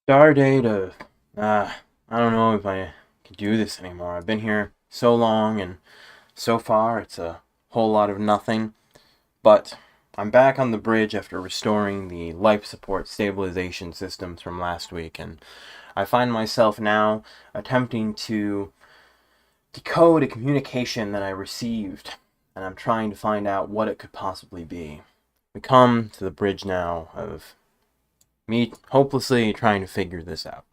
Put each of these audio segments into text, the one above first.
Star date of, I don't know if I can do this anymore. I've been here so long, and so far it's a whole lot of nothing. But I'm back on the bridge after restoring the life support stabilization systems from last week, and I find myself now attempting to decode a communication that I received, and I'm trying to find out what it could possibly be. We come to the bridge now of me hopelessly trying to figure this out.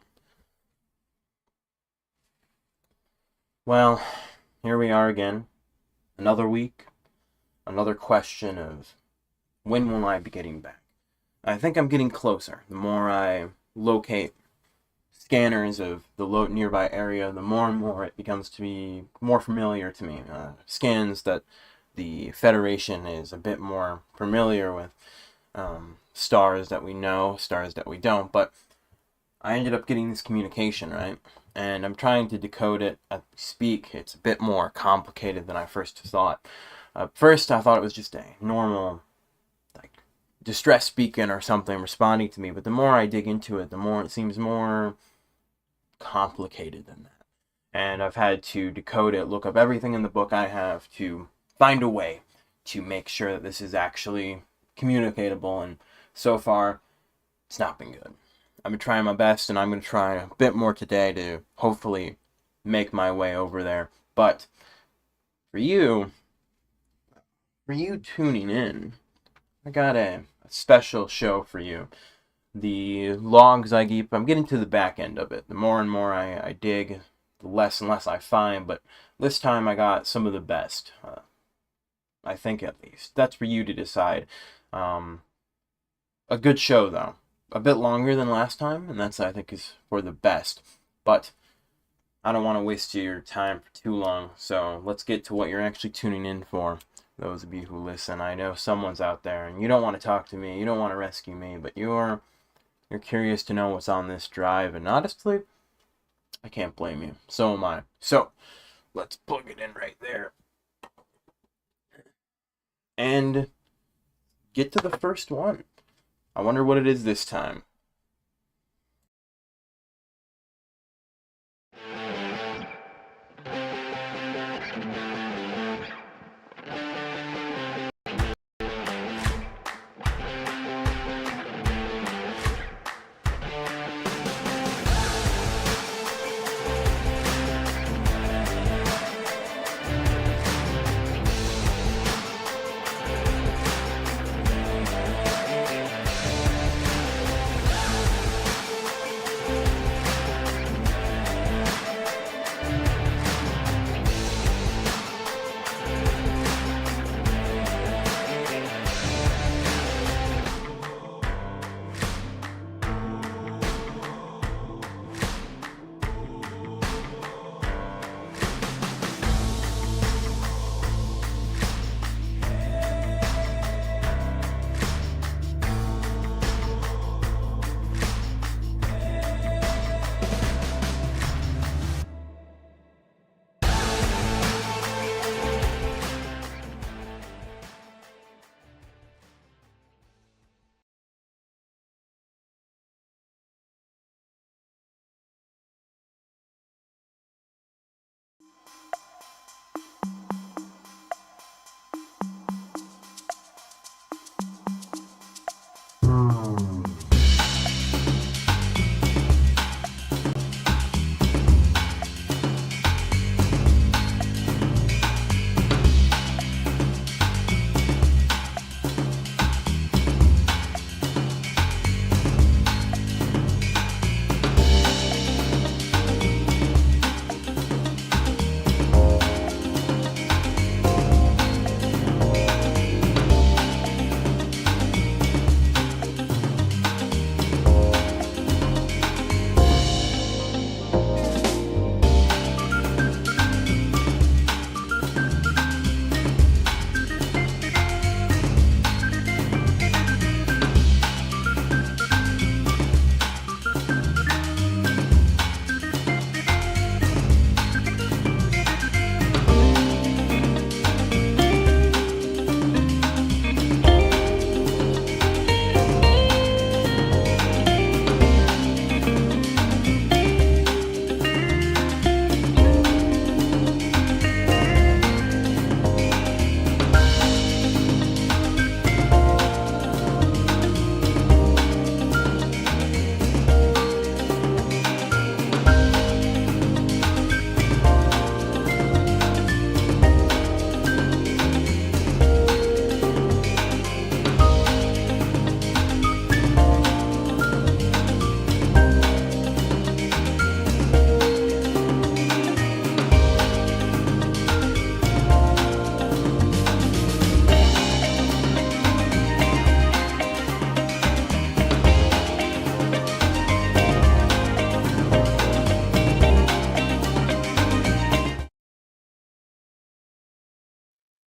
Well, here we are again. Another week. Another question of when will I be getting back? I think I'm getting closer. The more I locate scanners of the nearby area, the more and more it becomes to be more familiar to me. Scans that the Federation is a bit more familiar with. Stars that we know, stars that we don't, but I ended up getting this communication, right? And I'm trying to decode it as we speak. It's a bit more complicated than I first thought. First, I thought it was just a normal, like, distress beacon or something responding to me, but the more I dig into it, the more it seems more complicated than that. And I've had to decode it, look up everything in the book I have to find a way to make sure that this is actually communicatable, and so far, it's not been good. I've been trying my best, and I'm going to try a bit more today to hopefully make my way over there. But for you tuning in, I got a special show for you. The logs I keep, I'm getting to the back end of it. The more and more I dig, the less and less I find, but this time I got some of the best. I think, at least. That's for you to decide. A good show, though. A bit longer than last time, and that's, I think, is for the best. But I don't want to waste your time for too long, so let's get to what you're actually tuning in for. Those of you who listen, I know someone's out there, and you don't want to talk to me, you don't want to rescue me, but you're curious to know what's on this drive, and honestly, I can't blame you. So am I. So, let's plug it in right there. And get to the first one. I wonder what it is this time.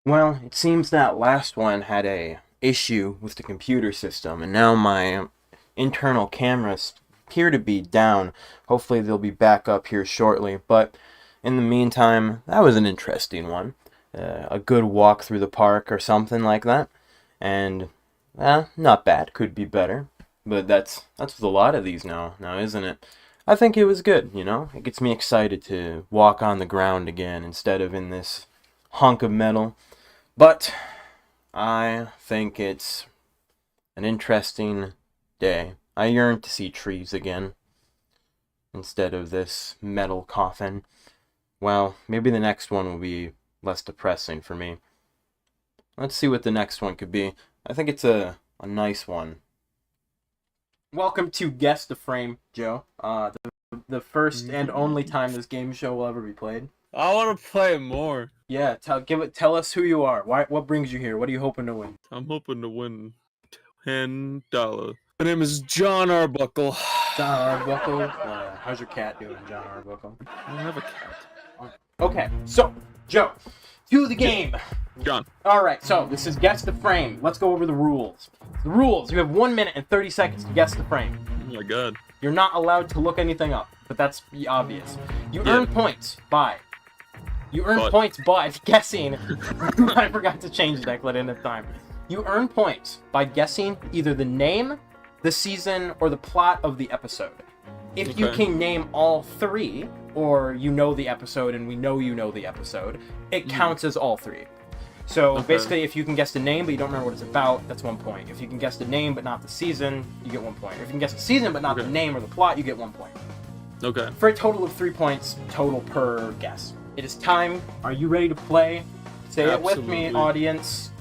Well, it seems that last one had a issue with the computer system, and now my internal cameras appear to be down. Hopefully they'll be back up here shortly, but in the meantime, that was an interesting one. A good walk through the park or something like that, and not bad. Could be better, but that's with a lot of these now, isn't it? I think it was good. It gets me excited to walk on the ground again instead of in this hunk of metal. But I think it's an interesting day. I yearn to see trees again instead of this metal coffin. Well, maybe the next one will be less depressing for me. Let's see what the next one could be. I think it's a nice one. Welcome to Guess the Frame, Joe. The first and only time this game show will ever be played. I want to play more. Yeah, tell us who you are. What brings you here? What are you hoping to win? I'm hoping to win $10. My name is John Arbuckle. John Arbuckle? How's your cat doing, John Arbuckle? I don't have a cat. Okay, so, Joe, to the game. John. Alright, so this is Guess the Frame. Let's go over the rules. The rules, you have 1 minute and 30 seconds to guess the frame. Oh my god. You're not allowed to look anything up, but that's obvious. You earn points by guessing. I forgot to change that, I didn't have time. You earn points by guessing either the name, the season, or the plot of the episode. If you can name all three, or you know the episode and we know you know the episode, it counts as all three. So basically, if you can guess the name but you don't remember what it's about, that's 1 point. If you can guess the name but not the season, you get 1 point. If you can guess the season but not the name or the plot, you get 1 point. Okay. For a total of 3 points total per guess. It is time. Are you ready to play? Say it with me, audience.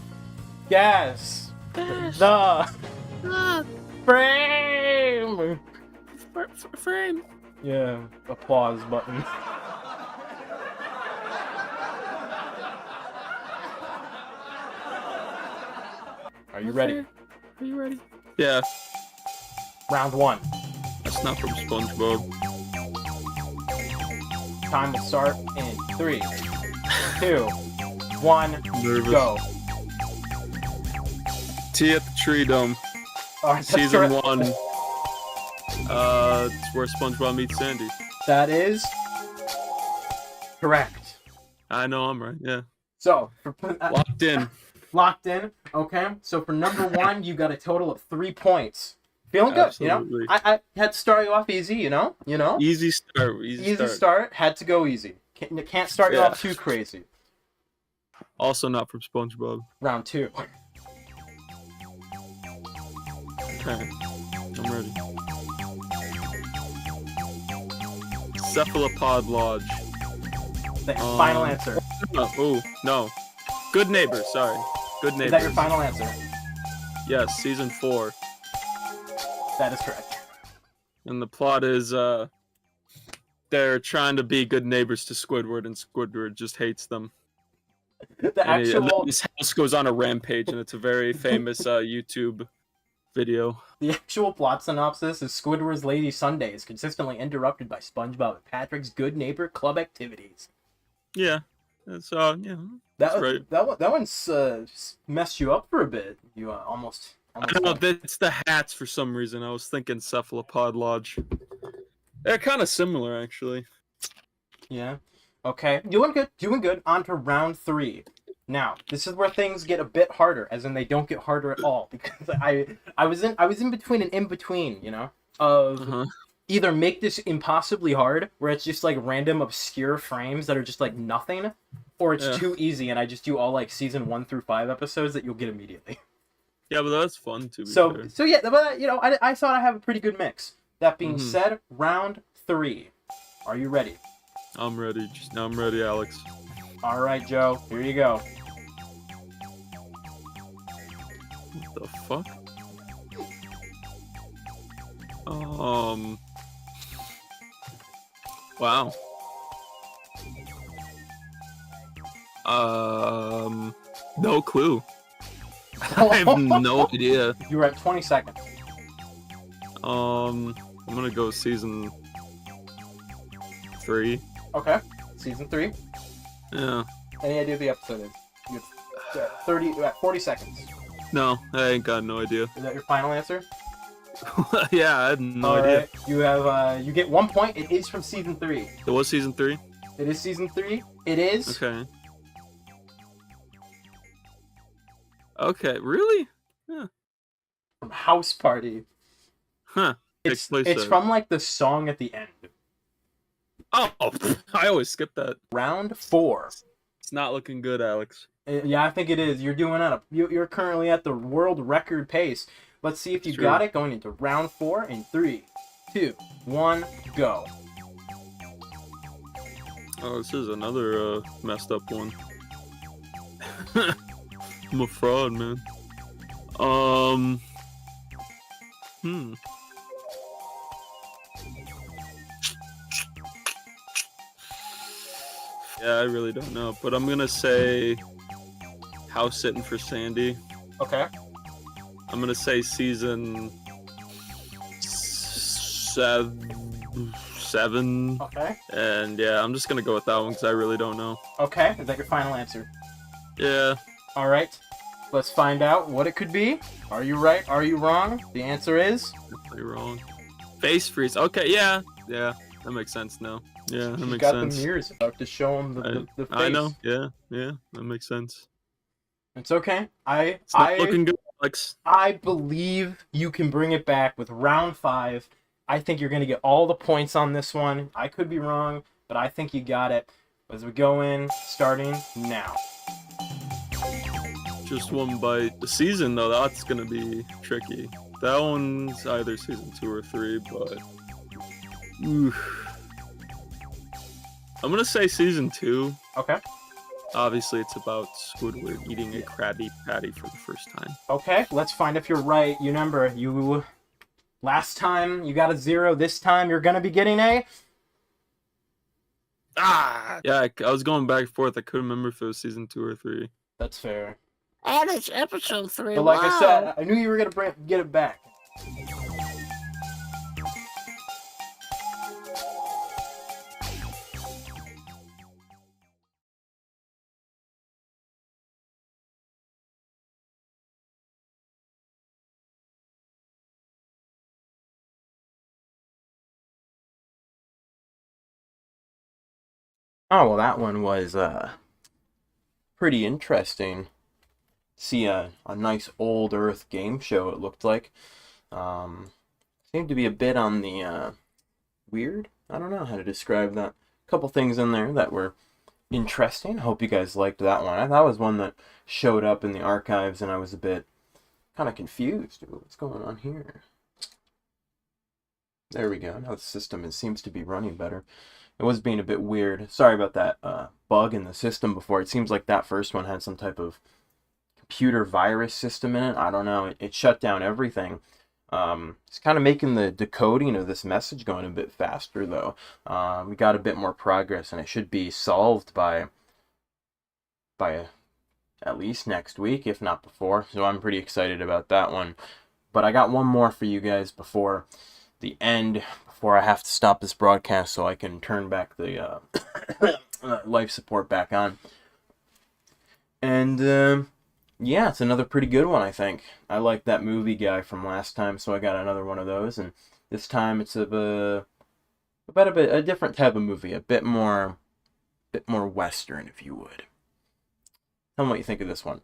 Guess the frame. Frame. Yeah, applause button. Are you ready? Are you ready? Yeah. Round 1. That's not from SpongeBob. Time will start in 3, 2, 1, Nervous. go. Tea at the Tree Dome. Alright, Season 1. It's where SpongeBob meets Sandy. That is correct. I know I'm right, yeah. So, Locked in. Locked in. Okay, so for number 1, you got a total of 3 points. Feeling good, Absolutely. I had to start you off easy, you know? Easy start. Easy start. Had to go easy. Can't start you off too crazy. Also not from SpongeBob. Round 2. Okay, I'm ready. Cephalopod Lodge. The final answer. Oh, no. Good Neighbors, sorry. Good Neighbors. Is that your final answer? Yes, season 4. That is correct. And the plot is, they're trying to be good neighbors to Squidward, and Squidward just hates them. His house goes on a rampage, and it's a very famous YouTube video. The actual plot synopsis is Squidward's Lady Sunday is consistently interrupted by SpongeBob and Patrick's good neighbor club activities. Yeah. That's yeah. That one's messed you up for a bit. You almost I don't know, it's the hats for some reason. I was thinking Cephalopod Lodge. They're kind of similar, actually. Yeah. Okay. Doing good. On to round 3. Now, this is where things get a bit harder, as in they don't get harder at all, because I was in between an in-between, of either make this impossibly hard, where it's just like random obscure frames that are just like nothing, or it's too easy and I just do all like season 1 through 5 episodes that you'll get immediately. Yeah, but that's fun too. So yeah, but I thought I have a pretty good mix. That being said, round 3. Are you ready? I'm ready. I'm ready, Alex. All right, Joe. Here you go. What the fuck? Wow. No clue. I have no idea. You were at 20 seconds. I'm gonna go season 3. Okay. Season 3. Yeah. Any idea what the episode is? 40 seconds. No, I ain't got no idea. Is that your final answer? Yeah, I had no All idea. right. You have you get 1 point. It is from season 3. It was season 3? It is season 3. It is. Okay. Okay, really? From House Party. Huh. It's Takes place there. from like the song at the end. Oh, I always skip that. Round 4. It's not looking good, Alex. Yeah, I think it is. You're doing you're currently at the world record pace. Let's see if you True. got it going into round 4 in 3, 2, 1, go. Oh, this is another messed up one. I'm a fraud, man. Yeah, I really don't know, but I'm gonna say House Sitting for Sandy. Okay. I'm gonna say season 7. Okay. And yeah, I'm just gonna go with that one because I really don't know. Okay. Is that your final answer? Yeah. All right. Let's find out what it could be. Are you right? Are you wrong? The answer is... Pretty wrong. Face freeze. Okay, yeah. Yeah, that makes sense now. Yeah, that You makes got sense. the mirrors about to show him the face. I know. Yeah, that makes sense. It's okay. It's not looking good, Alex. I believe you can bring it back with round 5. I think you're going to get all the points on this one. I could be wrong, but I think you got it. As we go in, starting now. Just one bite. The season, though, that's going to be tricky. That one's either season 2 or 3, but... Oof. I'm going to say season 2. Okay. Obviously, it's about Squidward eating a Krabby Patty for the first time. Okay, let's find if you're right. You remember, last time you got a 0. This time you're going to be getting a... Ah! Yeah, I was going back and forth. I couldn't remember if it was season 2 or 3. That's fair. And it's episode 3. But like I wow. said, I knew you were going to get it back. Oh, well, that one was pretty interesting. See a nice old Earth game show, it looked like. Seemed to be a bit on the weird. I don't know how to describe that. A couple things in there that were interesting. Hope you guys liked that one. That was one that showed up in the archives, and I was a bit kind of confused. What's going on here? There we go. Now the system seems to be running better. It was being a bit weird. Sorry about that bug in the system before. It seems like that first one had some type of computer virus system in it. I don't know. It shut down everything. It's kind of making the decoding of this message going a bit faster, though. We got a bit more progress, and it should be solved by at least next week, if not before. So I'm pretty excited about that one. But I got one more for you guys before the end, before I have to stop this broadcast so I can turn back the life support back on. And yeah, it's another pretty good one, I think. I like that movie guy from last time, so I got another one of those. And this time it's about a different type of movie, a bit more Western, if you would. Tell me what you think of this one.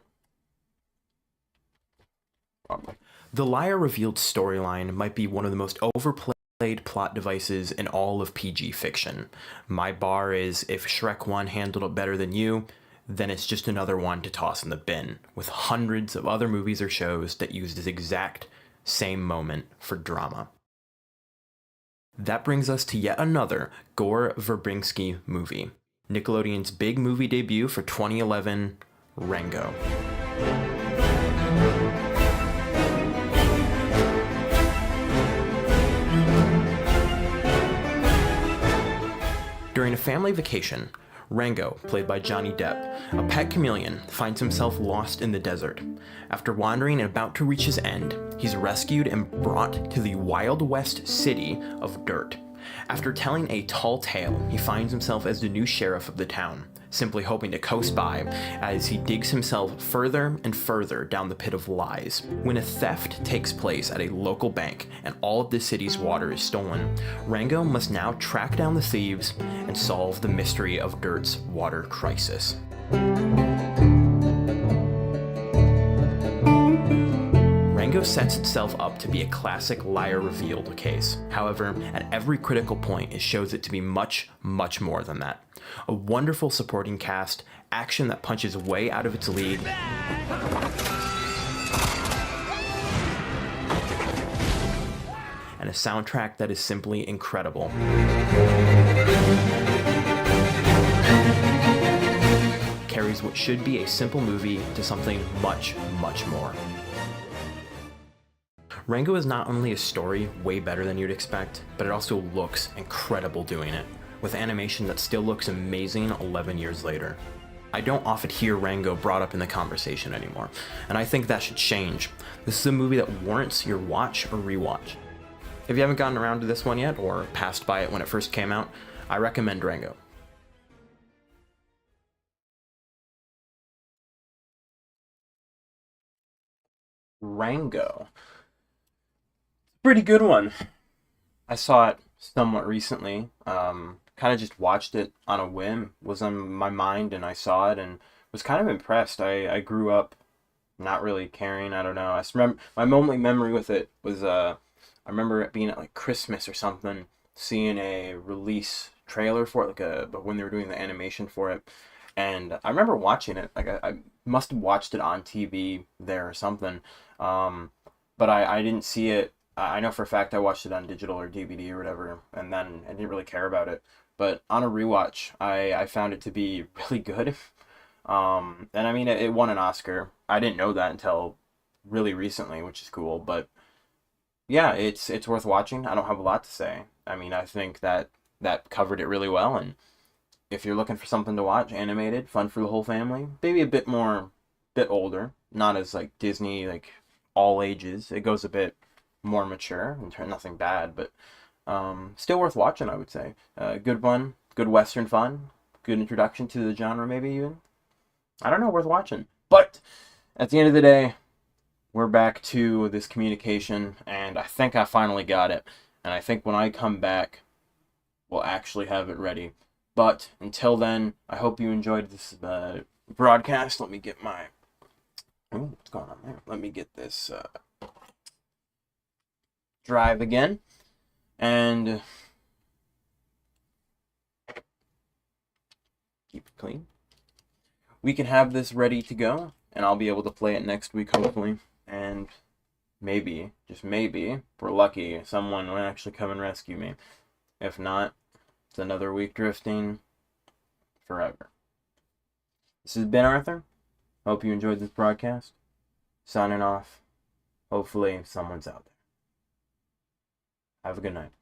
Probably. The Liar Revealed storyline might be one of the most overplayed plot devices in all of PG fiction. My bar is, if Shrek 1 handled it better than you, then it's just another one to toss in the bin, with hundreds of other movies or shows that use this exact same moment for drama. That brings us to yet another Gore Verbinski movie, Nickelodeon's big movie debut for 2011, Rango. During a family vacation, Rango, played by Johnny Depp, a pet chameleon, finds himself lost in the desert. After wandering and about to reach his end, he's rescued and brought to the Wild West city of dirt. After telling a tall tale, he finds himself as the new sheriff of the town, simply hoping to coast by as he digs himself further and further down the pit of lies. When a theft takes place at a local bank and all of the city's water is stolen, Rango must now track down the thieves and solve the mystery of Dirt's water crisis. Rango sets itself up to be a classic liar revealed case. However, at every critical point, it shows it to be much, much more than that. A wonderful supporting cast, action that punches way out of its league, and a soundtrack that is simply incredible. Carries what should be a simple movie to something much, much more. Rango is not only a story way better than you'd expect, but it also looks incredible doing it, with animation that still looks amazing 11 years later. I don't often hear Rango brought up in the conversation anymore, and I think that should change. This is a movie that warrants your watch or rewatch. If you haven't gotten around to this one yet, or passed by it when it first came out, I recommend Rango. Rango. Pretty good one. I saw it somewhat recently. Kind of just watched it on a whim. Was on my mind and I saw it and was kind of impressed. I grew up not really caring. I don't know. I remember my only memory with it was I remember it being at like Christmas or something, seeing a release trailer for it, but when they were doing the animation for it, and I remember watching it. Like I must have watched it on TV there or something, but I didn't see it. I know for a fact I watched it on digital or DVD or whatever, and then I didn't really care about it. But on a rewatch, I found it to be really good. And I mean, it won an Oscar. I didn't know that until really recently, which is cool. But yeah, it's worth watching. I don't have a lot to say. I mean, I think that covered it really well. And if you're looking for something to watch, animated, fun for the whole family, maybe a bit older, not as like Disney, like all ages. It goes a bit more mature and nothing bad, but still worth watching, I would say. Good fun, good Western fun, good introduction to the genre, maybe even. I don't know, worth watching. But at the end of the day, we're back to this communication, and I think I finally got it. And I think when I come back, we'll actually have it ready. But until then, I hope you enjoyed this broadcast. Let me get my... Oh, what's going on there? Let me get this... drive again, and keep it clean. We can have this ready to go, and I'll be able to play it next week, hopefully, and maybe, just maybe, if we're lucky, someone will actually come and rescue me. If not, it's another week drifting forever. This has been Arthur. Hope you enjoyed this broadcast. Signing off. Hopefully someone's out there. Have a good night.